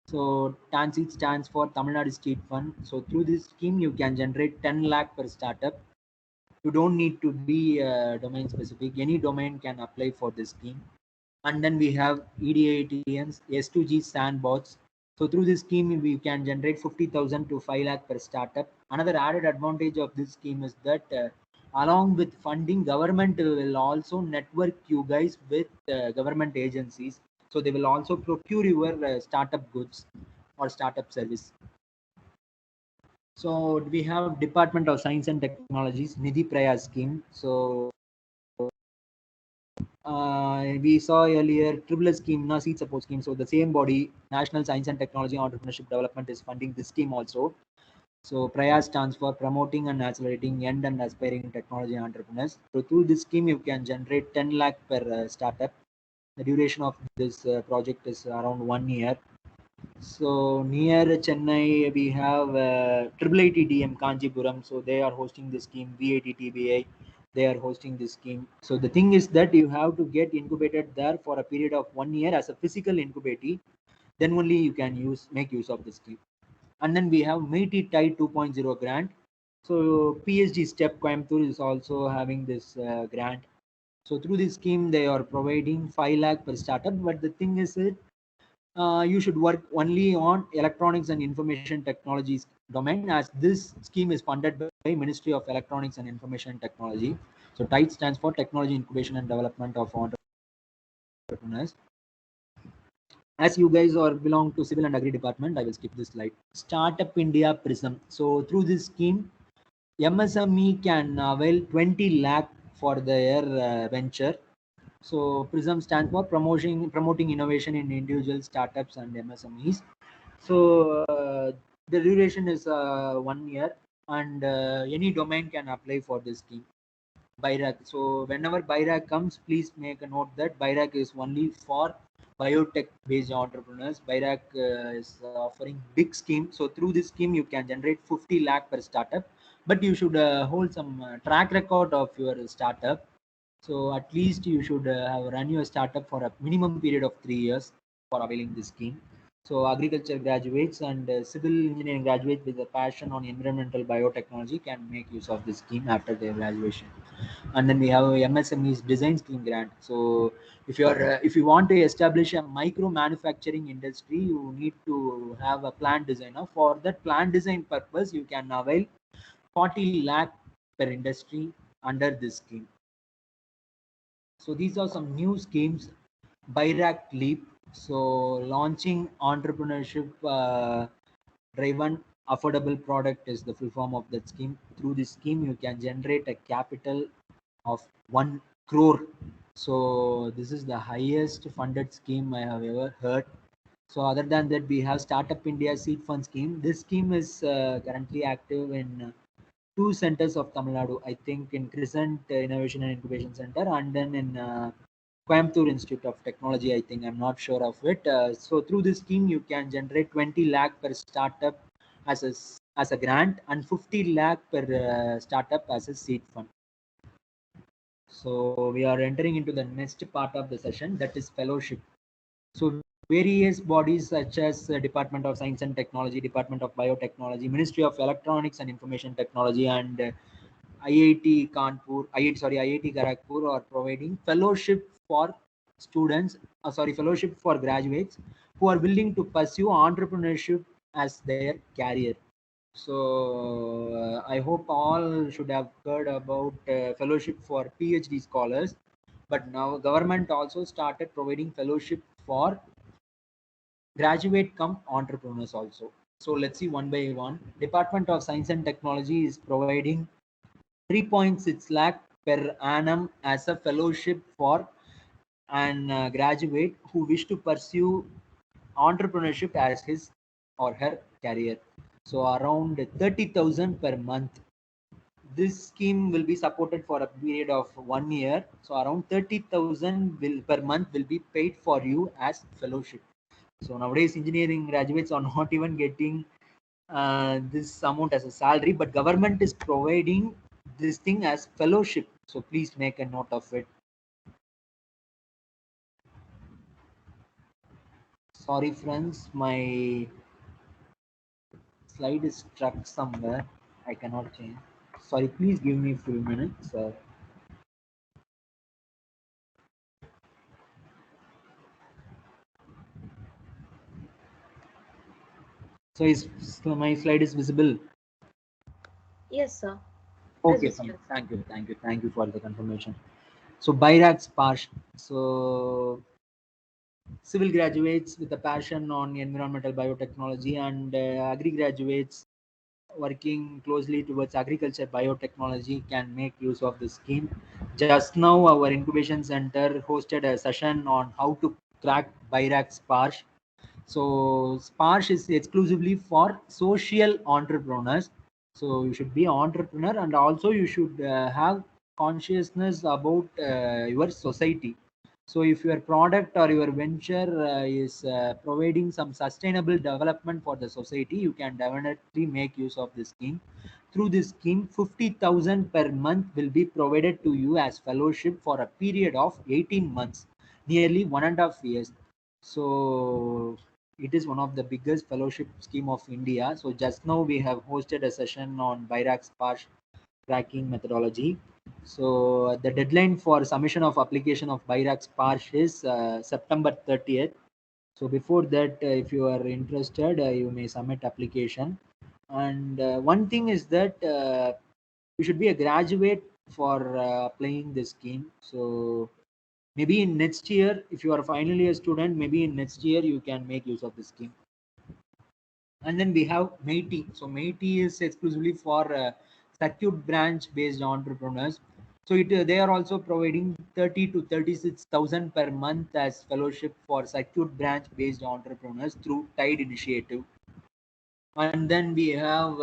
S2: So TANSEED stands for Tamil Nadu State Fund. So through this scheme, you can generate 10 lakh per startup. You don't need to be domain specific. Any domain can apply for this scheme. And then we have EDITN's S2G sandbox. So through this scheme, we can generate 50,000 to 5 lakh per startup. Another added advantage of this scheme is that along with funding, government will also network you guys with government agencies. So they will also procure your startup goods or startup service. So we have Department of Science and Technologies Nidhi Prayas scheme. So we saw earlier triple scheme, seed support scheme. So the same body, National Science and Technology Entrepreneurship Development, is funding this scheme also. So Prayas stands for Promoting and Accelerating Young and Aspiring Technology Entrepreneurs. So through this scheme, you can generate 10 lakh per startup. The duration of this project is around 1 year. So near Chennai, we have Triple ITDM Kanjipuram. So they are hosting this scheme. VITTBI, they are hosting this scheme. So the thing is that you have to get incubated there for a period of 1 year as a physical incubatee. Then only you can make use of this scheme. And then we have MITI TIE 2.0 grant. So PSG Step Coimbatore is also having this grant. So through this scheme, they are providing 5 lakh per startup. But the thing is that you should work only on electronics and information technologies domain, as this scheme is funded by Ministry of Electronics and Information Technology. So TIDE stands for Technology Incubation and Development of Entrepreneurs. As you guys are belong to Civil and Agri Department, I will skip this slide. Startup India Prism. So through this scheme, MSME can avail 20 lakh for their venture. So Prism stands for promoting innovation in individual startups and MSMEs. So the duration is 1 year, and any domain can apply for this scheme. BIRAC. So whenever BIRAC comes, please make a note that BIRAC is only for biotech-based entrepreneurs. BIRAC is offering big scheme. So through this scheme, you can generate 50 lakh per startup, but you should hold some track record of your startup. So at least you should have run your startup for a minimum period of 3 years for availing this scheme. So agriculture graduates and civil engineering graduates with a passion on environmental biotechnology can make use of this scheme after their graduation. And then we have MSME's design scheme grant. So if you want to establish a micro manufacturing industry, you need to have a plant designer. For that plant design purpose, you can avail 40 lakh per industry under this scheme. So these are some new schemes. BIRAC Leap. So launching entrepreneurship driven affordable product is the full form of that scheme. Through this scheme, you can generate a capital of 1 crore. So this is the highest funded scheme I have ever heard. So other than that, we have Startup India Seed Fund Scheme. This scheme is currently active in 2 centers of Tamil Nadu. I think in Crescent Innovation and Incubation Center, and then in Coimbatore Institute of Technology. I think, I'm not sure of it. So through this scheme, you can generate 20 lakh per startup as a grant, and 50 lakh per startup as a seed fund. So we are entering into the next part of the session, that is fellowship. So various bodies such as Department of Science and Technology, Department of Biotechnology, Ministry of Electronics and Information Technology, and IIT Kanpur, IIT Kharagpur are providing fellowship for students, fellowship for graduates who are willing to pursue entrepreneurship as their career. So I hope all should have heard about fellowship for PhD scholars, but now government also started providing fellowship for graduate come entrepreneurs also. So let's see one by one. Department of Science and Technology is providing 3.6 lakh per annum as a fellowship for an graduate who wish to pursue entrepreneurship as his or her career. So around 30,000 per month. This scheme will be supported for a period of 1 year. So around 30,000 will per month will be paid for you as fellowship. So nowadays engineering graduates are not even getting this amount as a salary, but government is providing this thing as fellowship. So please make a note of it. Sorry friends, my slide is stuck somewhere. I cannot change. Sorry, please give me a few minutes. So my slide is visible?
S1: Yes, sir.
S2: Okay,
S1: Yes, yes.
S2: thank you for the confirmation. So BIRAC Sparsh. So civil graduates with a passion on environmental biotechnology and agri graduates working closely towards agriculture biotechnology can make use of this scheme. Just now, our incubation center hosted a session on how to crack BIRAC Sparsh. So Sparsh is exclusively for social entrepreneurs. So you should be an entrepreneur and also you should have consciousness about your society. So if your product or your venture is providing some sustainable development for the society, you can definitely make use of this scheme. Through this scheme, 50,000 per month will be provided to you as fellowship for a period of 18 months, nearly 1.5 years. So it is one of the biggest fellowship scheme of India. So just now we have hosted a session on BIRAC Sparsh tracking methodology. So the deadline for submission of application of BIRAC Sparsh is September 30th. So before that, if you are interested, you may submit application. And one thing is that you should be a graduate for applying this scheme. So maybe in next year, if you are finally a student, maybe in next year you can make use of this scheme. And then we have MEITI. So MEITI is exclusively for circuit branch based entrepreneurs. So they are also providing 30 to 36,000 per month as fellowship for circuit branch based entrepreneurs through Tide Initiative. And then we have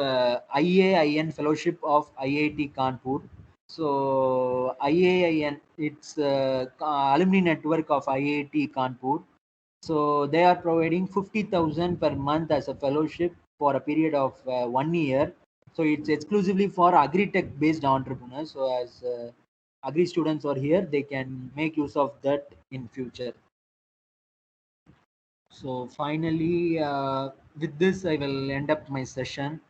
S2: IAIN fellowship of IIT Kanpur. So IAIN, it's alumni network of IIT Kanpur. So they are providing 50,000 per month as a fellowship for a period of 1 year. So it's exclusively for agri-tech based entrepreneurs. So as agri students are here, they can make use of that in future. So finally, with this, I will end up my session.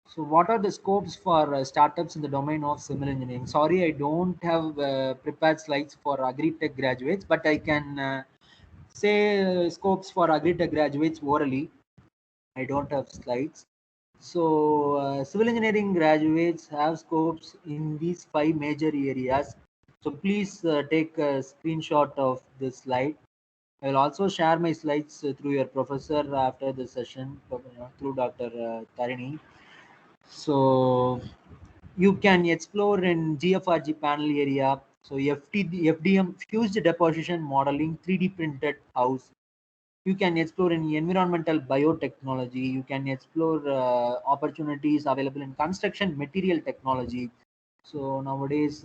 S2: So what are the scopes for startups in the domain of civil engineering? Sorry, I don't have prepared slides for agri-tech graduates, but I can say scopes for agri-tech graduates orally. I don't have slides. So civil engineering graduates have scopes in these 5 major areas. So please take a screenshot of this slide. I will also share my slides through your professor after the session through Dr. Tarini. So you can explore in GFRG panel area. So FDM, fused deposition modeling, 3D printed house. You can explore in environmental biotechnology. You can explore opportunities available in construction material technology. So nowadays,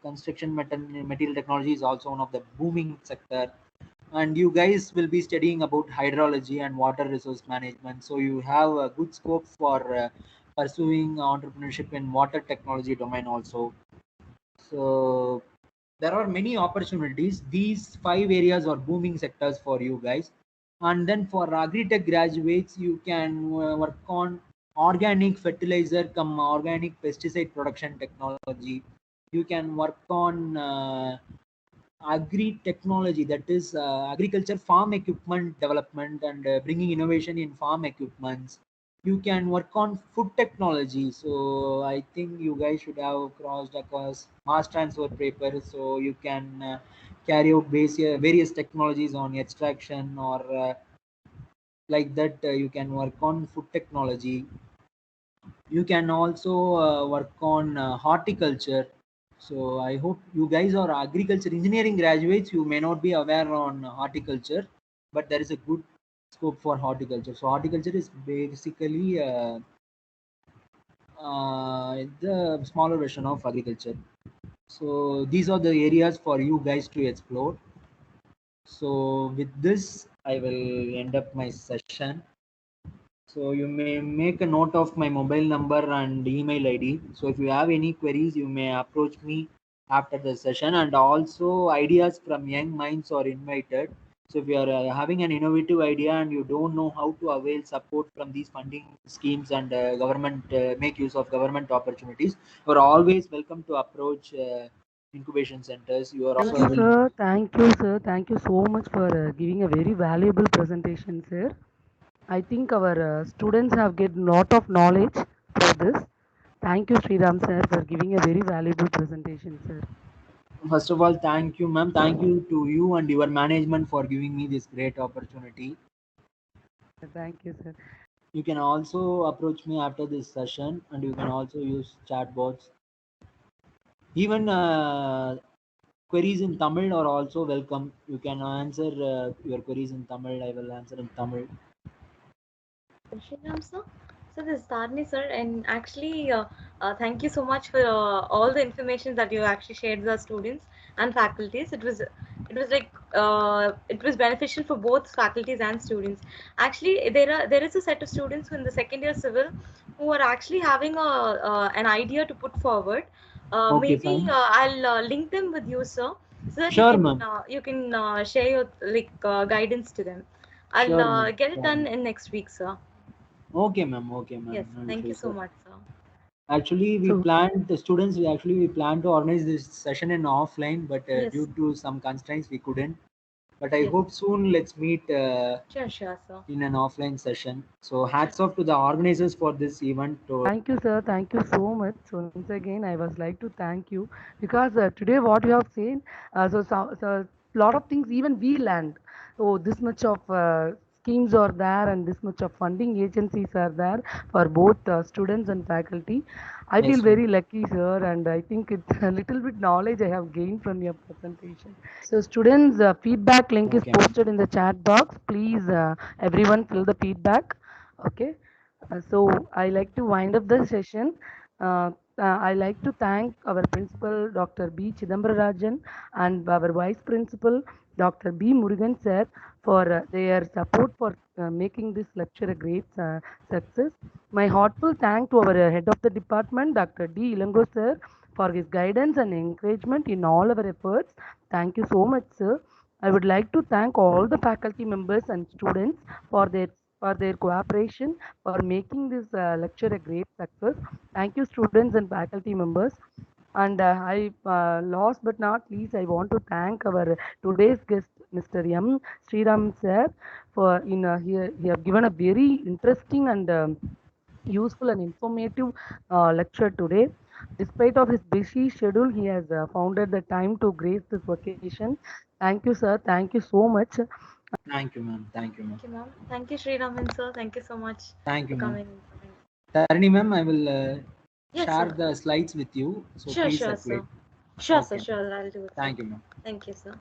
S2: construction material technology is also one of the booming sector. And you guys will be studying about hydrology and water resource management. So you have a good scope for pursuing entrepreneurship in water technology domain also. So there are many opportunities. These 5 areas are booming sectors for you guys. And then for agri-tech graduates, you can work on organic fertilizer come organic pesticide production technology. You can work on agri technology, that is agriculture farm equipment development and bringing innovation in farm equipments. You can work on food technology, so I think you guys should have crossed across mass transfer papers, so you can carry out various technologies on extraction or like that. You can work on food technology. You can also work on horticulture. So I hope you guys are agriculture engineering graduates. You may not be aware on horticulture, but there is a good scope for horticulture. So horticulture is basically the smaller version of agriculture. So these are the areas for you guys to explore. So with this, I will end up my session. So you may make a note of my mobile number and email ID. So if you have any queries, you may approach me after the session. And also ideas from young minds are invited. So if you are having an innovative idea and you don't know how to avail support from these funding schemes and government make use of government opportunities, you are always welcome to approach incubation centers. You are
S1: Thank
S2: also
S1: you.
S2: available.
S4: Sir, thank you, sir. Thank you so much for giving a very valuable presentation, sir. I think our students have get lot of knowledge for this. Thank you, Sriram sir, for giving a very valuable presentation, sir.
S2: First of all, thank you, ma'am. Thank you to you and your management for giving me this great opportunity.
S4: Thank you, sir.
S2: You can also approach me after this session, and you can also use chatbots. Even queries in Tamil are also welcome. You can answer your queries in Tamil. I will answer in Tamil.
S1: Sriram sir. So this is Tarni sir, and actually, thank you so much for all the information that you actually shared with our students and faculties. It was like it was beneficial for both faculties and students. Actually, there is a set of students who in the second year civil who are actually having an idea to put forward.
S2: Okay,
S1: Maybe
S2: fine.
S1: I'll link them with you, sir, so that
S2: Sure, ma'am.
S1: you can share your like guidance to them. I'll
S2: Sure, ma'am.
S1: get it
S2: Sure,
S1: done
S2: ma'am.
S1: in next week, sir.
S2: Okay, ma'am. Okay,
S1: Yes,
S2: ma'am. No
S1: thank you
S2: issues,
S1: so
S2: sir.
S1: much, sir.
S2: Actually, we
S4: So,
S2: planned the students. We planned to organize this session in offline, but
S1: Yes,
S2: due to some constraints, we couldn't. But I
S1: yes,
S2: hope soon let's meet
S1: sure, sir.
S2: in an offline session. So
S1: Sure.
S2: hats off to the organizers for this event.
S4: thank you, sir. Thank you so much. So once again, I was like to thank you because today what you have seen, so lot of things even we learned. Oh, this much of schemes are there and this much of funding agencies are there for both students and faculty. I feel
S2: Yes, ma'am.
S4: very lucky, sir, and I think it's a little bit knowledge I have gained from your presentation. So students, feedback link is
S2: Okay, ma'am.
S4: posted in the chat box. Please, everyone fill the feedback. Okay. So I like to wind up the session. I like to thank our principal, Dr. B. Chidambararajan, and our vice principal, Dr. B. Murugan sir, for their support for making this lecture a great success. My heartful thank to our head of the department, Dr. D. Ilango sir, for his guidance and encouragement in all our efforts. Thank you so much, sir. I would like to thank all the faculty members and students for their cooperation for making this lecture a great success. Thank you, students and faculty members. And last but not least, I want to thank our today's guest, Mr. M. Sriram sir, for he have given a very interesting and useful and informative lecture today. Despite of his busy schedule, he has founded the time to grace this occasion. Thank you, sir. Thank you so much.
S2: Thank you, ma'am. Thank you, ma'am.
S1: Thank you, ma'am. Thank you, Sri Raman, sir. Thank you so much
S2: Thank
S1: for
S2: you, ma'am.
S1: coming and joining.
S2: Tarini, ma'am, I will
S1: Yes,
S2: share
S1: sir.
S2: the slides with you. So please
S1: Sure,
S2: circulate.
S1: sir. Sure, sir.
S2: Okay.
S1: Sure, I'll do it, sir.
S2: Thank you, ma'am.
S1: Thank you, sir.